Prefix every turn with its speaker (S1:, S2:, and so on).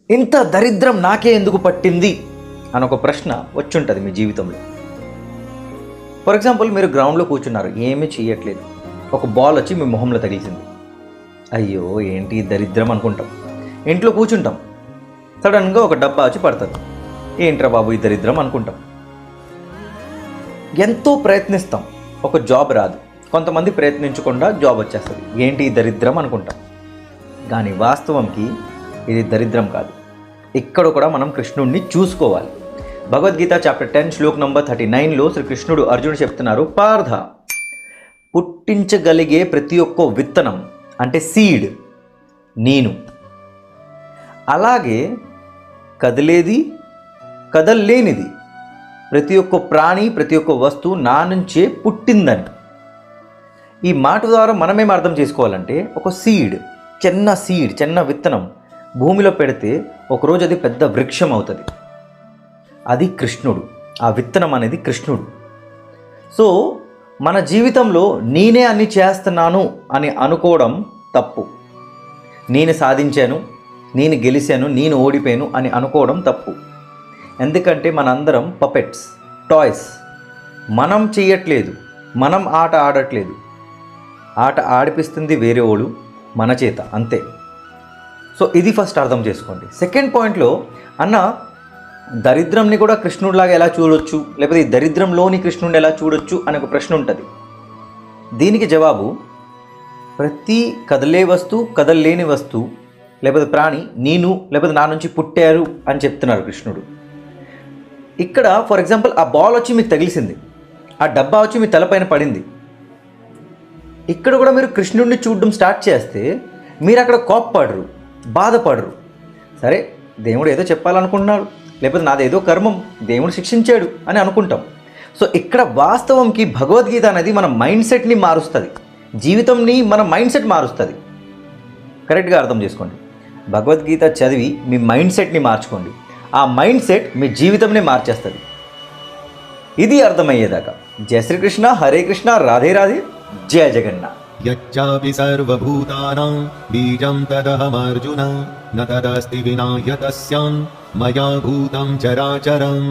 S1: ఇంత దరిద్రం నాకే ఎందుకు పట్టింది అని ఒక ప్రశ్న వచ్చుంటుంది మీ జీవితంలో. ఫర్ ఎగ్జాంపుల్, మీరు గ్రౌండ్లో కూర్చున్నారు, ఏమీ చేయట్లేదు, ఒక బాల్ వచ్చి మీ మొహంలో తగిలిసింది. అయ్యో ఏంటి దరిద్రం అనుకుంటాం. ఇంట్లో కూర్చుంటాం, సడన్గా ఒక డబ్బా వచ్చి పడుతుంది, ఏంట్రా బాబు ఈ దరిద్రం అనుకుంటాం. ఎంతో ప్రయత్నిస్తాం, ఒక జాబ్ రాదు. కొంతమంది ప్రయత్నించకుండా జాబ్ వచ్చేస్తుంది, ఏంటి ఈ దరిద్రం అనుకుంటాం. కానీ వాస్తవంకి ఇది దరిద్రం కాదు. ఇక్కడ కూడా మనం కృష్ణుడిని చూసుకోవాలి. భగవద్గీత చాప్టర్ 10 శ్లోక్ నంబర్ 39లో శ్రీకృష్ణుడు అర్జునుడు చెప్తున్నారు, పార్థ, పుట్టించగలిగే ప్రతి ఒక్క విత్తనం అంటే సీడ్ నేను, అలాగే కదిలేది కదల్లేనిది ప్రతి ఒక్క ప్రాణి ప్రతి ఒక్క వస్తువు నా నుంచే పుట్టిందని. ఈ మాట ద్వారా మనమేం అర్థం చేసుకోవాలంటే, ఒక సీడ్, చిన్న విత్తనం భూమిలో పెడితే ఒకరోజు అది పెద్ద వృక్షం అవుతుంది. అది కృష్ణుడు, ఆ విత్తనం అనేది కృష్ణుడు. సో మన జీవితంలో నేనే అన్ని చేస్తున్నాను అని అనుకోవడం తప్పు. నేను సాధించాను, నేను గెలిచాను, నేను ఓడిపోయాను అని అనుకోవడం తప్పు. ఎందుకంటే మనందరం పపెట్స్, టాయ్స్. మనం చేయట్లేదు, మనం ఆట ఆడట్లేదు, ఆట ఆడిపిస్తుంది వేరే వాడు మన చేత, అంతే. సో ఇది ఫస్ట్ అర్థం చేసుకోండి. సెకండ్ పాయింట్లో, అన్న దరిద్రంని కూడా కృష్ణుడిలాగా ఎలా చూడొచ్చు, లేకపోతే ఈ దరిద్రంలోని కృష్ణుడిని ఎలా చూడొచ్చు అనే ఒక ప్రశ్న ఉంటుంది. దీనికి జవాబు, ప్రతి కదలే వస్తువు కదలలేని వస్తువు లేకపోతే ప్రాణి నేను లేకపోతే నా నుంచి పుట్టారు అని చెప్తున్నారు కృష్ణుడు. ఇక్కడ ఫర్ ఎగ్జాంపుల్, ఆ బాల్ వచ్చి మీకు తగిలిసింది, ఆ డబ్బా వచ్చి మీ తలపైన పడింది. ఇక్కడ కూడా మీరు కృష్ణుడిని చూడడం స్టార్ట్ చేస్తే మీరు అక్కడ కోప్పడరు, బాధపడరు. సరే, దేవుడు ఏదో చెప్పాలనుకుంటున్నాడు, లేకపోతే నాదేదో కర్మం, దేవుడు శిక్షించాడు అని అనుకుంటాం. సో ఇక్కడ వాస్తవంకి భగవద్గీత అనేది మన మైండ్ సెట్ని మారుస్తుంది, జీవితంని మన మైండ్ సెట్ మారుస్తుంది. కరెక్ట్గా అర్థం చేసుకోండి. భగవద్గీత చదివి మీ మైండ్ సెట్ని మార్చుకోండి, ఆ మైండ్ సెట్ మీ జీవితంని మార్చేస్తుంది. ఇది అర్థమయ్యేదాకా. జయ శ్రీకృష్ణ, హరే కృష్ణ, రాధే రాధే, జయ జగన్నాథ్.
S2: యచ్చాపి సర్వభూతానాం బీజం తదహమర్జున న తదస్తి వినా యతస్యాం మయా భూతం చరాచరం.